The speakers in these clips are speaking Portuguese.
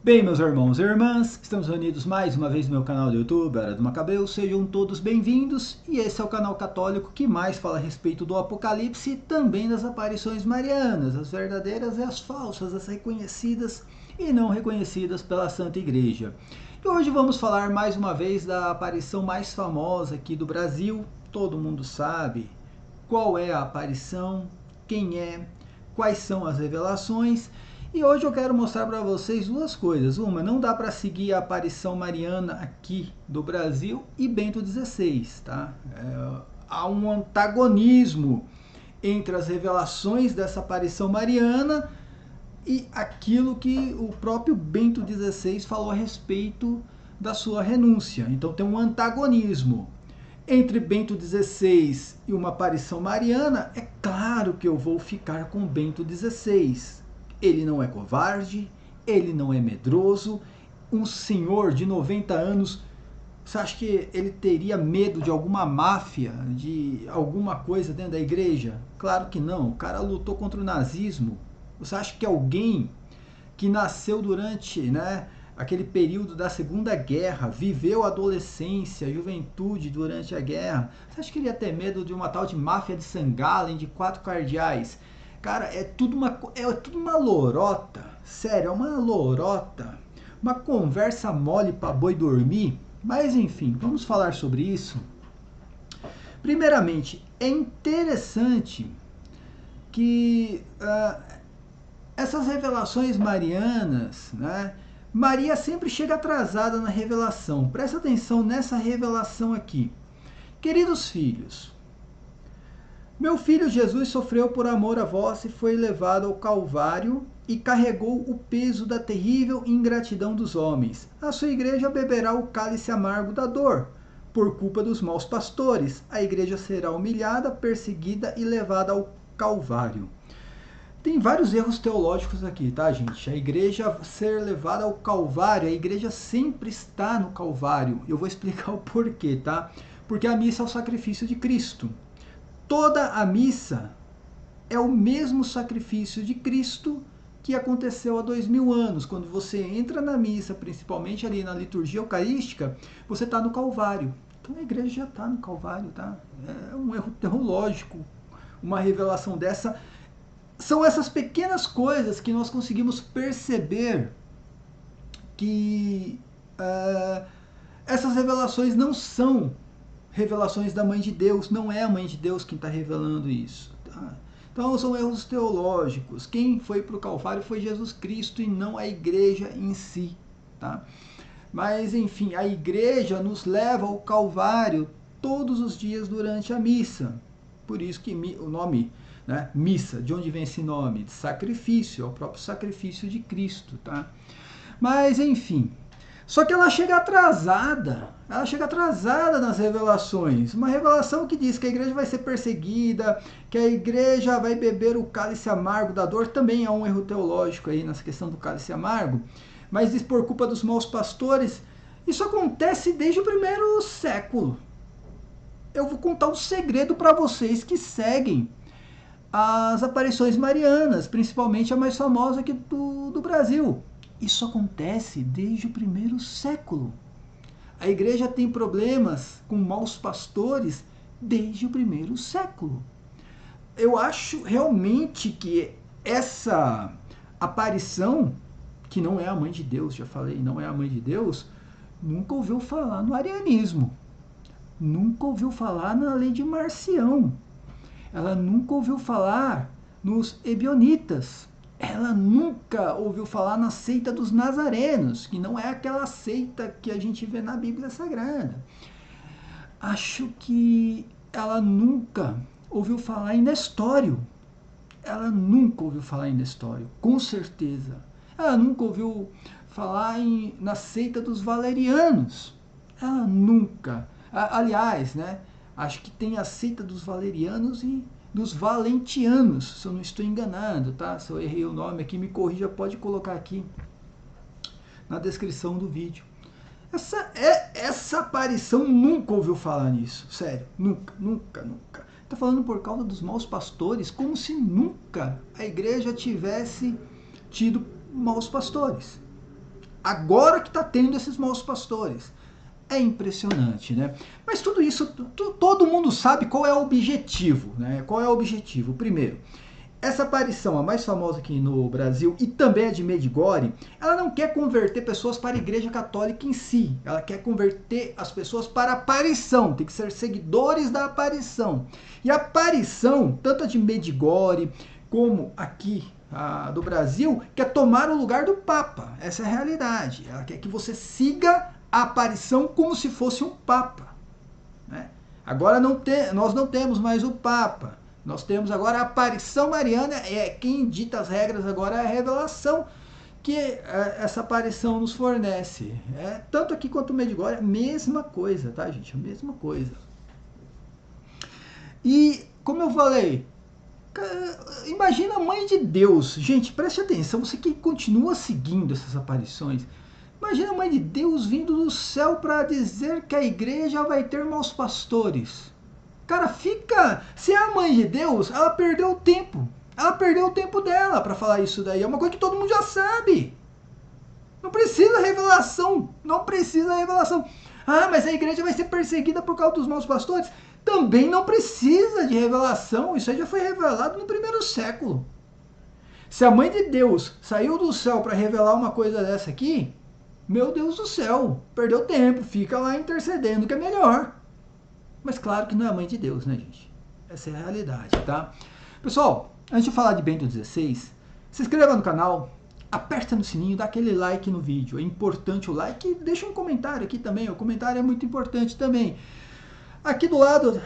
Bem, meus irmãos e irmãs, estamos reunidos mais uma vez no meu canal do YouTube, Era do Macabeu. Sejam todos bem-vindos, e esse é o canal católico que mais fala a respeito do Apocalipse e também das aparições marianas, as verdadeiras e as falsas, as reconhecidas e não reconhecidas pela Santa Igreja. E hoje vamos falar mais uma vez da aparição mais famosa aqui do Brasil. Todo mundo sabe qual é a aparição, quem é, quais são as revelações. E hoje eu quero mostrar para vocês duas coisas. Uma, não dá para seguir a aparição mariana aqui do Brasil e Bento XVI, tá? Há um antagonismo entre as revelações dessa aparição mariana e aquilo que o próprio Bento XVI falou a respeito da sua renúncia. Então tem um antagonismo entre Bento XVI e uma aparição mariana. É claro que eu vou ficar com Bento XVI. Ele não é covarde, ele não é medroso. Um senhor de 90 anos, você acha que ele teria medo de alguma máfia, de alguma coisa dentro da igreja? Claro que não. O cara lutou contra o nazismo. Você acha que alguém que nasceu durante, aquele período da Segunda Guerra, viveu a adolescência, a juventude durante a guerra, você acha que ele ia ter medo de uma tal de máfia de Sangalen, de 4 cardeais? Cara, é tudo uma lorota, sério, é uma lorota, uma conversa mole para boi dormir. Mas enfim, vamos falar sobre isso. Primeiramente, é interessante que essas revelações marianas, Maria sempre chega atrasada na revelação. Presta atenção nessa revelação aqui. Queridos filhos, meu filho Jesus sofreu por amor a vós e foi levado ao Calvário e carregou o peso da terrível ingratidão dos homens. A sua igreja beberá o cálice amargo da dor. Por culpa dos maus pastores, a igreja será humilhada, perseguida e levada ao Calvário. Tem vários erros teológicos aqui, tá, gente? A igreja ser levada ao Calvário, a igreja sempre está no Calvário. Eu vou explicar o porquê, tá? Porque a missa é o sacrifício de Cristo. Toda a missa é o mesmo sacrifício de Cristo que aconteceu há 2000 anos. Quando você entra na missa, principalmente ali na liturgia eucarística, você está no Calvário. Então a igreja já está no Calvário, tá? É um erro teológico, uma revelação dessa. São essas pequenas coisas que nós conseguimos perceber que essas revelações não são revelações da Mãe de Deus, não é a Mãe de Deus quem está revelando isso. Tá? Então são erros teológicos. Quem foi para o Calvário foi Jesus Cristo e não a igreja em si. Tá? Mas enfim, a igreja nos leva ao Calvário todos os dias durante a missa. Por isso que o nome, missa, de onde vem esse nome? De sacrifício, é o próprio sacrifício de Cristo. Tá? Mas enfim, só que ela chega atrasada nas revelações. Uma revelação que diz que a igreja vai ser perseguida, que a igreja vai beber o cálice amargo da dor. Também há um erro teológico aí nessa questão do cálice amargo, mas diz por culpa dos maus pastores. Isso acontece desde o primeiro século. Eu vou contar um segredo para vocês que seguem as aparições marianas, principalmente a mais famosa aqui do Brasil. Isso acontece desde o primeiro século. A igreja tem problemas com maus pastores desde o primeiro século. Eu acho realmente que essa aparição, que não é a Mãe de Deus, já falei, não é a Mãe de Deus, nunca ouviu falar no arianismo. Nunca ouviu falar na lei de Marcião. Ela nunca ouviu falar nos ebionitas. Ela nunca ouviu falar na seita dos nazarenos, que não é aquela seita que a gente vê na Bíblia Sagrada. Acho que ela nunca ouviu falar em Nestório. Ela nunca ouviu falar em Nestório, com certeza. Ela nunca ouviu falar na seita dos valerianos. Ela nunca. Aliás, acho que tem a seita dos valerianos e dos valentianos, se eu não estou enganado, tá? Se eu errei o nome aqui, me corrija, pode colocar aqui na descrição do vídeo. Essa aparição nunca ouviu falar nisso, sério, nunca. Está falando por causa dos maus pastores, como se nunca a igreja tivesse tido maus pastores. Agora que está tendo esses maus pastores. É impressionante, né? Mas tudo isso, todo mundo sabe qual é o objetivo, né? Qual é o objetivo? Primeiro, essa aparição, a mais famosa aqui no Brasil e também a de Medjugorje, ela não quer converter pessoas para a Igreja Católica em si. Ela quer converter as pessoas para a aparição. Tem que ser seguidores da aparição. E a aparição, tanto a de Medjugorje como aqui a do Brasil, quer tomar o lugar do Papa. Essa é a realidade. Ela quer que você siga a aparição como se fosse um Papa, né? Agora nós não temos mais o Papa. Nós temos agora a aparição mariana, quem dita as regras agora é a revelação que essa aparição nos fornece. Tanto aqui quanto o Medjugorje, a mesma coisa, tá, gente? A mesma coisa. E, como eu falei, imagina a Mãe de Deus. Gente, preste atenção, você que continua seguindo essas aparições. Imagina a Mãe de Deus vindo do céu para dizer que a igreja vai ter maus pastores. Cara, se é a Mãe de Deus, ela perdeu o tempo. Ela perdeu o tempo dela para falar isso daí. É uma coisa que todo mundo já sabe. Não precisa revelação. Não precisa revelação. Ah, mas a igreja vai ser perseguida por causa dos maus pastores? Também não precisa de revelação. Isso aí já foi revelado no primeiro século. Se a Mãe de Deus saiu do céu para revelar uma coisa dessa aqui, meu Deus do céu, perdeu tempo. Fica lá intercedendo, que é melhor. Mas claro que não é a Mãe de Deus, né, gente? Essa é a realidade, tá? Pessoal, antes de falar de Bento XVI, se inscreva no canal, aperta no sininho, dá aquele like no vídeo. É importante o like e deixa um comentário aqui também. O comentário é muito importante também. Aqui do lado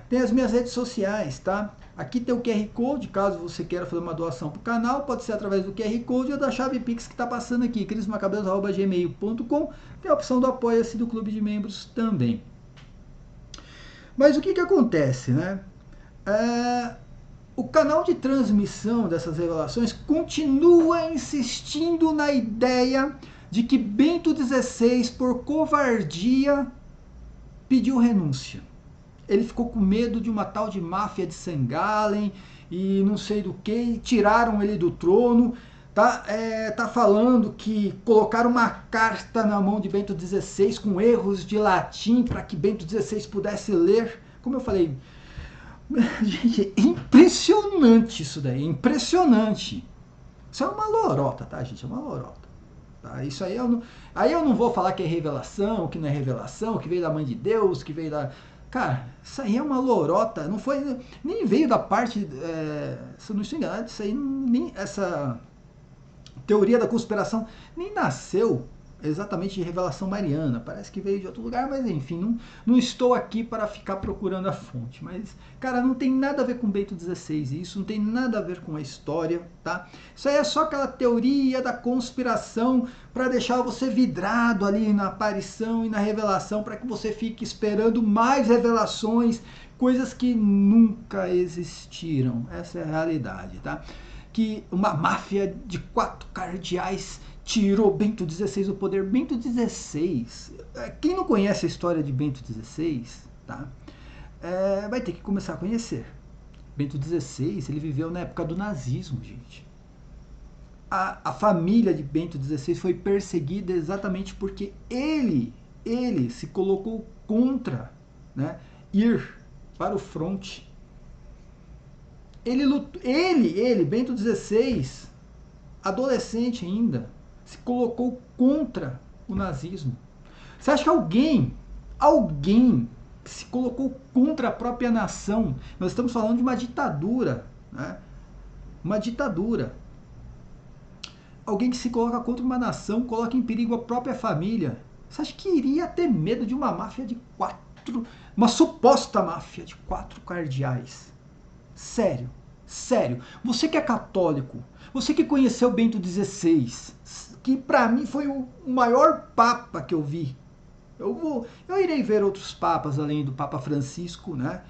tem as minhas redes sociais, tá? Aqui tem o QR Code, caso você queira fazer uma doação para o canal, pode ser através do QR Code ou da chave Pix que está passando aqui, crismacabelos@gmail.com. Tem a opção do Apoia-se do Clube de Membros também. Mas o que acontece, né? O canal de transmissão dessas revelações continua insistindo na ideia de que Bento XVI, por covardia, pediu renúncia. Ele ficou com medo de uma tal de máfia de St. Gallen e não sei do que, tiraram ele do trono. Tá falando que colocaram uma carta na mão de Bento XVI com erros de latim para que Bento XVI pudesse ler. Como eu falei, gente, é impressionante isso daí, impressionante. Isso é uma lorota, tá, gente? É uma lorota. Tá? Isso aí eu não vou falar que é revelação, que não é revelação, que veio da Mãe de Deus, que veio da... Cara, isso aí é uma lorota. Não foi, nem veio da parte... se eu não estou enganado, isso aí nem... Essa teoria da conspiração nem nasceu exatamente de revelação mariana, parece que veio de outro lugar, mas enfim, não estou aqui para ficar procurando a fonte, mas, cara, não tem nada a ver com Bento XVI, isso não tem nada a ver com a história, tá? Isso aí é só aquela teoria da conspiração para deixar você vidrado ali na aparição e na revelação, para que você fique esperando mais revelações, coisas que nunca existiram, essa é a realidade, tá? Que uma máfia de 4 cardeais tirou Bento XVI do poder. Bento XVI, quem não conhece a história de Bento XVI, tá? Vai ter que começar a conhecer. Bento XVI, ele viveu na época do nazismo, gente. A família de Bento XVI foi perseguida exatamente porque ele se colocou contra, né, ir para o fronte. Bento XVI, adolescente ainda, se colocou contra o nazismo. Você acha que alguém se colocou contra a própria nação? Nós estamos falando de uma ditadura, né? Uma ditadura. Alguém que se coloca contra uma nação, coloca em perigo a própria família. Você acha que iria ter medo de uma máfia de 4, uma suposta máfia de 4 cardeais? Sério, sério. Você que é católico, você que conheceu Bento XVI, que para mim foi o maior papa que eu vi. Eu irei ver outros papas além do Papa Francisco, né?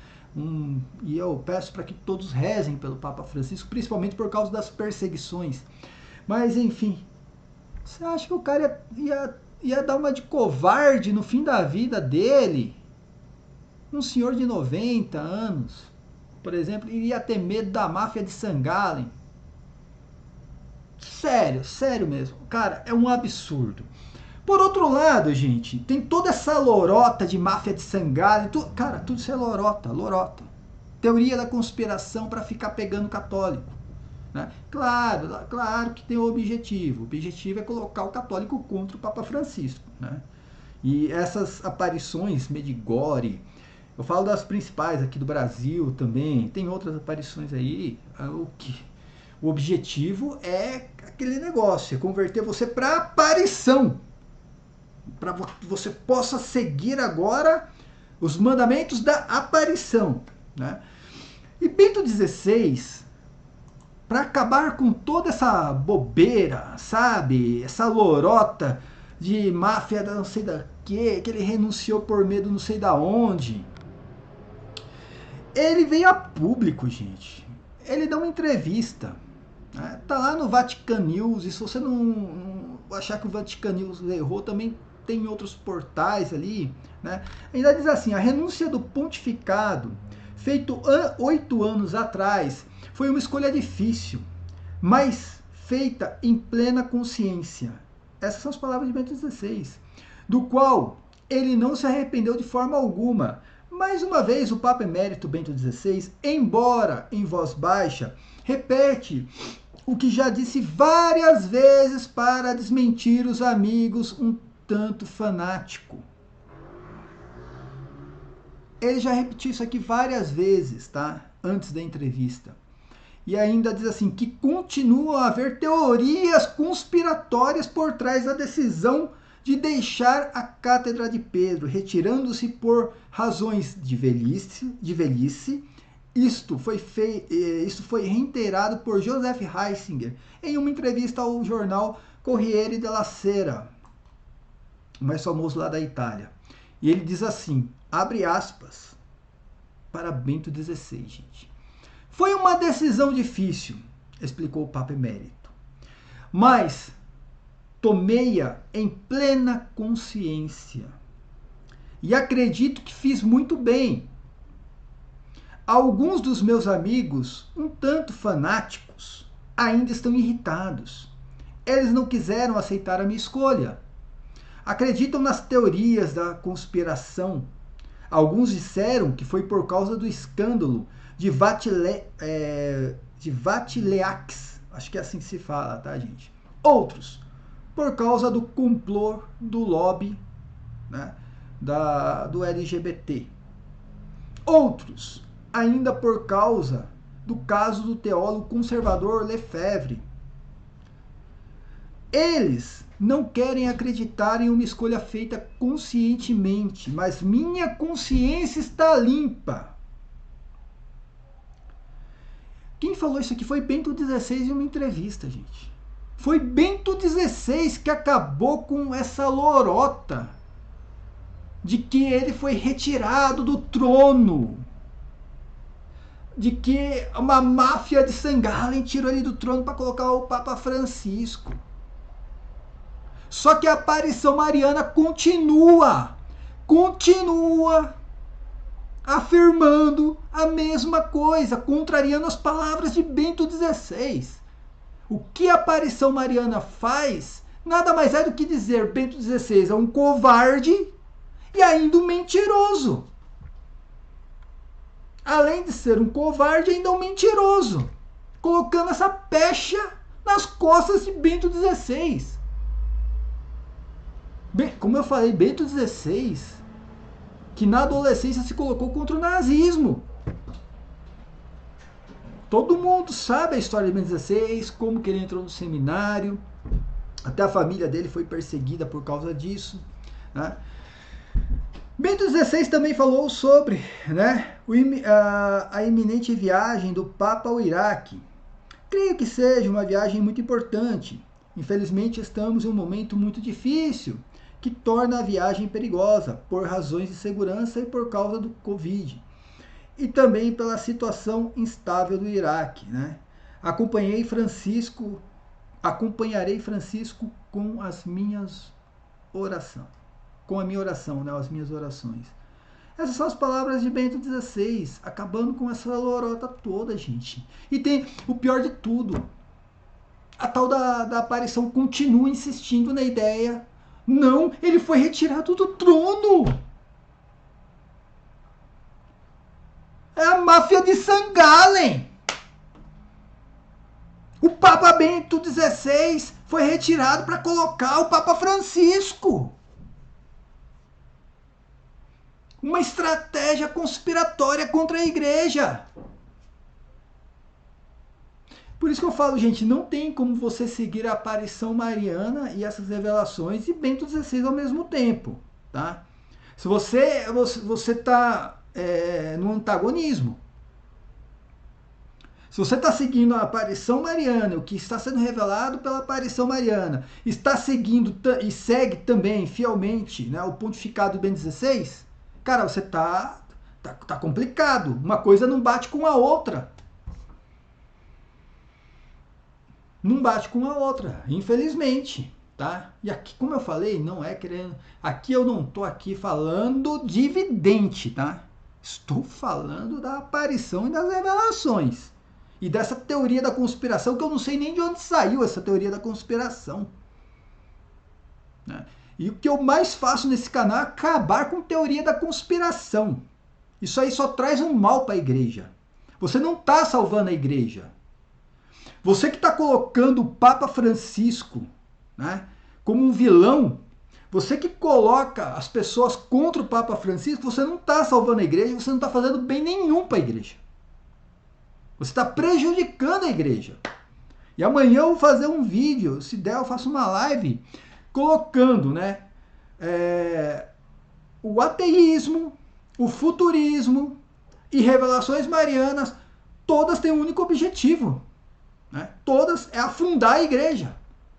E eu peço para que todos rezem pelo Papa Francisco, principalmente por causa das perseguições. Mas enfim, você acha que o cara ia dar uma de covarde no fim da vida dele? Um senhor de 90 anos, por exemplo, iria ter medo da máfia de St. Gallen? Sério, sério mesmo. Cara, é um absurdo. Por outro lado, gente, tem toda essa lorota de máfia de sangalho. Cara, tudo isso é lorota, lorota. Teoria da conspiração para ficar pegando católico. Né? Claro, claro que tem o objetivo. O objetivo é colocar o católico contra o Papa Francisco. Né? E essas aparições, Medigore, eu falo das principais aqui do Brasil também, tem outras aparições aí. O objetivo é aquele negócio, é converter você para aparição. Para que você possa seguir agora os mandamentos da aparição. Né? E Bento XVI, para acabar com toda essa bobeira, sabe? Essa lorota de máfia da não sei da que ele renunciou por medo não sei da onde. Ele veio a público, gente. Ele dá uma entrevista. Né? Tá lá no Vatican News. E se você não achar que o Vatican News errou, também tem outros portais ali. Né? Ainda diz assim, a renúncia do pontificado, feito 8 anos atrás, foi uma escolha difícil, mas feita em plena consciência. Essas são as palavras de Bento XVI, do qual ele não se arrependeu de forma alguma. Mais uma vez, o Papa Emérito Bento XVI, embora em voz baixa, repete o que já disse várias vezes para desmentir os amigos um tanto fanático. Ele já repetiu isso aqui várias vezes, tá? Antes da entrevista. E ainda diz assim, que continuam a haver teorias conspiratórias por trás da decisão de deixar a Cátedra de Pedro, retirando-se por razões de velhice. Isto foi reiterado por Joseph Ratzinger em uma entrevista ao jornal Corriere della Sera, o mais famoso lá da Itália. E ele diz assim, abre aspas, para Bento XVI, gente. Foi uma decisão difícil, explicou o Papa Emérito, mas tomei-a em plena consciência e acredito que fiz muito bem. Alguns dos meus amigos, um tanto fanáticos, ainda estão irritados. Eles não quiseram aceitar a minha escolha. Acreditam nas teorias da conspiração. Alguns disseram que foi por causa do escândalo de Vatileaks. Acho que é assim que se fala, tá, gente? Outros, por causa do complô do lobby, né, do LGBT. Outros, ainda por causa do caso do teólogo conservador Lefebvre. Eles não querem acreditar em uma escolha feita conscientemente, mas minha consciência está limpa. Quem falou isso aqui foi Bento XVI em uma entrevista, gente. Foi Bento XVI que acabou com essa lorota de que ele foi retirado do trono, de que uma máfia de St. Gallen tirou ele do trono para colocar o Papa Francisco. Só que a aparição mariana continua afirmando a mesma coisa, contrariando as palavras de Bento XVI. O que a aparição mariana faz nada mais é do que dizer Bento XVI é um covarde e ainda um mentiroso. Além de ser um covarde, ainda um mentiroso, colocando essa pecha nas costas de Bento XVI. Como eu falei, Bento XVI, que na adolescência se colocou contra o nazismo. Todo mundo sabe a história de Bento XVI, como que ele entrou no seminário, até a família dele foi perseguida por causa disso. Né? Bento XVI também falou sobre, né, a iminente viagem do Papa ao Iraque. Creio que seja uma viagem muito importante. Infelizmente estamos em um momento muito difícil, que torna a viagem perigosa, por razões de segurança e por causa do Covid. E também pela situação instável do Iraque. Né? Acompanharei Francisco com as minhas orações. Com a minha oração, né? As minhas orações. Essas são as palavras de Bento XVI, acabando com essa lorota toda, gente. E tem o pior de tudo. a tal da aparição continua insistindo na ideia. Não, ele foi retirado do trono. É a máfia de St. Gallen. O Papa Bento XVI foi retirado para colocar o Papa Francisco. Uma estratégia conspiratória contra a igreja. Por isso que eu falo, gente, não tem como você seguir a aparição mariana e essas revelações e Bento XVI ao mesmo tempo, tá? Se você está no antagonismo. Se você está seguindo a aparição mariana, o que está sendo revelado pela aparição mariana, está seguindo e segue também fielmente, né, o pontificado do Bento XVI, cara, você tá complicado. Uma coisa não bate com a outra. Não bate com a outra, infelizmente, tá? E aqui, como eu falei, não é querendo... Aqui eu não tô aqui falando de vidente, tá? Estou falando da aparição e das revelações. E dessa teoria da conspiração, que eu não sei nem de onde saiu essa teoria da conspiração. Né? E o que eu mais faço nesse canal é acabar com teoria da conspiração. Isso aí só traz um mal para a igreja. Você não está salvando a igreja. Você que está colocando o Papa Francisco, né, como um vilão, você que coloca as pessoas contra o Papa Francisco, você não está salvando a igreja, você não está fazendo bem nenhum para a igreja. Você está prejudicando a igreja. E amanhã eu vou fazer um vídeo, se der eu faço uma live, colocando, né, o ateísmo, o futurismo e revelações marianas, todas têm um único objetivo. Né? Todas é afundar a igreja.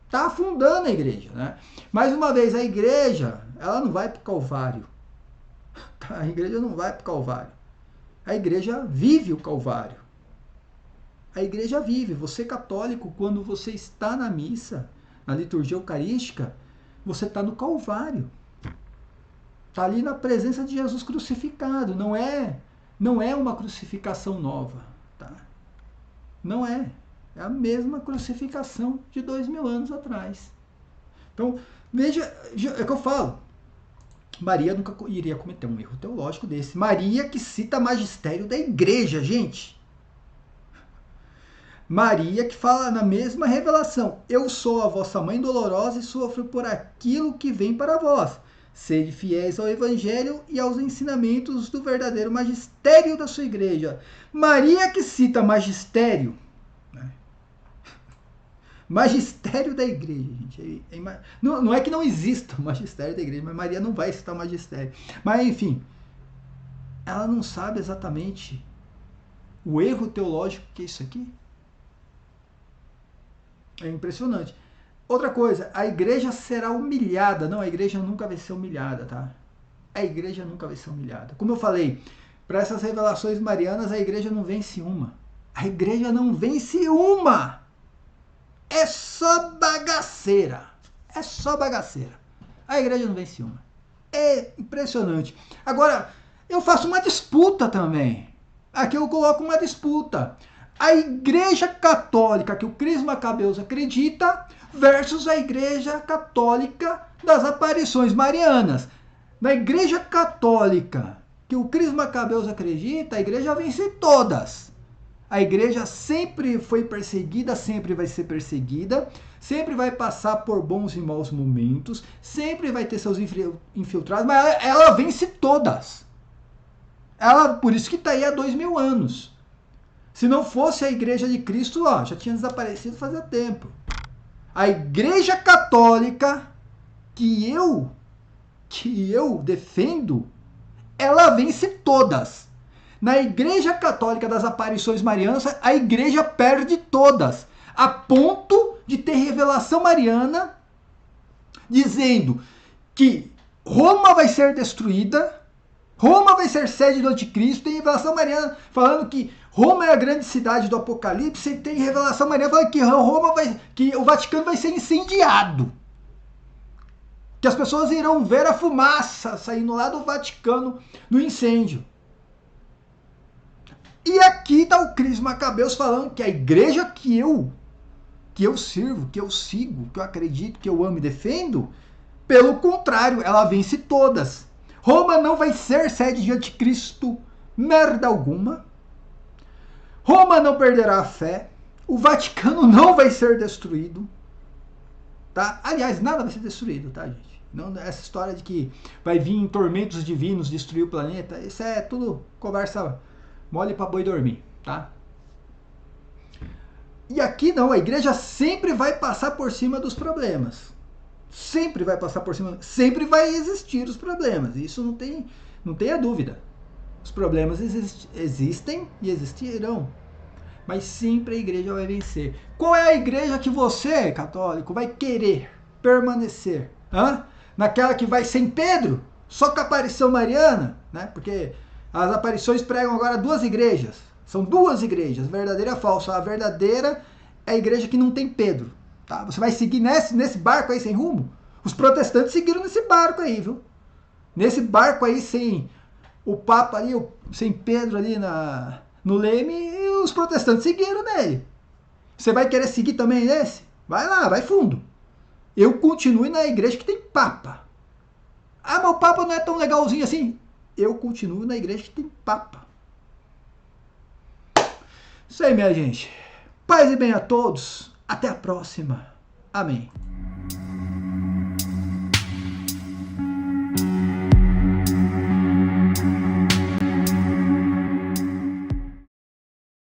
Está afundando a igreja. Né? Mais uma vez, a igreja, ela não vai para o Calvário. A igreja não vai para o Calvário. A igreja vive o Calvário. A igreja vive. Você católico, quando você está na missa, na liturgia eucarística, você está no Calvário. Está ali na presença de Jesus crucificado. Não é uma crucificação nova. Tá? Não é. É a mesma crucificação de 2000 anos atrás. Então, veja, é que eu falo. Maria nunca iria cometer um erro teológico desse. Maria que cita magistério da igreja, gente. Maria que fala na mesma revelação. Eu sou a vossa mãe dolorosa e sofro por aquilo que vem para vós. Sede fiéis ao evangelho e aos ensinamentos do verdadeiro magistério da sua igreja. Maria que cita magistério. Magistério da igreja, gente. Não é que não exista o magistério da igreja, mas Maria não vai citar o magistério. Mas, enfim, ela não sabe exatamente o erro teológico que é isso aqui. É impressionante. Outra coisa, a igreja será humilhada. Não, a igreja nunca vai ser humilhada, tá? A igreja nunca vai ser humilhada. Como eu falei, para essas revelações marianas, a igreja não vence uma. A igreja não vence uma! É só bagaceira. É só bagaceira. A igreja não vence uma. É impressionante. Agora, eu faço uma disputa também. Aqui eu coloco uma disputa. A igreja católica que o Cris Macabeus acredita versus a igreja católica das aparições marianas. Na igreja católica que o Cris Macabeus acredita, a igreja vence todas. A igreja sempre foi perseguida, sempre vai ser perseguida, sempre vai passar por bons e maus momentos, sempre vai ter seus infiltrados, mas ela vence todas. Por isso que está aí há 2000 anos. Se não fosse a igreja de Cristo, já tinha desaparecido fazia tempo. A igreja católica que eu defendo, ela vence todas. Na igreja católica das aparições marianas, a igreja perde todas, a ponto de ter revelação mariana dizendo que Roma vai ser destruída, Roma vai ser sede do anticristo, tem revelação mariana falando que Roma é a grande cidade do Apocalipse, e tem revelação mariana falando que o Vaticano vai ser incendiado. Que as pessoas irão ver a fumaça saindo lá do Vaticano no incêndio. E aqui está o Cris Macabeus falando que a igreja que eu que eu sirvo, que eu sigo, que eu acredito, que eu amo e defendo, pelo contrário, ela vence todas. Roma não vai ser sede de anticristo, merda alguma. Roma não perderá a fé. O Vaticano não vai ser destruído. Tá? Aliás, nada vai ser destruído, tá, gente? Não, essa história de que vai vir tormentos divinos destruir o planeta, isso é tudo conversa mole pra boi dormir, tá? E aqui não, a igreja sempre vai passar por cima dos problemas. Sempre vai passar por cima, sempre vai existir os problemas. Isso não tenha dúvida. Os problemas existem e existirão. Mas sempre a igreja vai vencer. Qual é a igreja que você, católico, vai querer permanecer? Hã? Naquela que vai sem Pedro? Só com a aparição mariana? Né? Porque as aparições pregam agora duas igrejas. São duas igrejas, verdadeira e falsa. A verdadeira é a igreja que não tem Pedro. Tá? Você vai seguir nesse barco aí sem rumo? Os protestantes seguiram nesse barco aí, viu? Nesse barco aí sem o Papa ali, sem Pedro ali no leme, e os protestantes seguiram nele. Você vai querer seguir também nesse? Vai lá, vai fundo. Eu continuo na igreja que tem Papa. Ah, mas o Papa não é tão legalzinho assim. Eu continuo na igreja que tem Papa. Isso aí, minha gente. Paz e bem a todos. Até a próxima. Amém.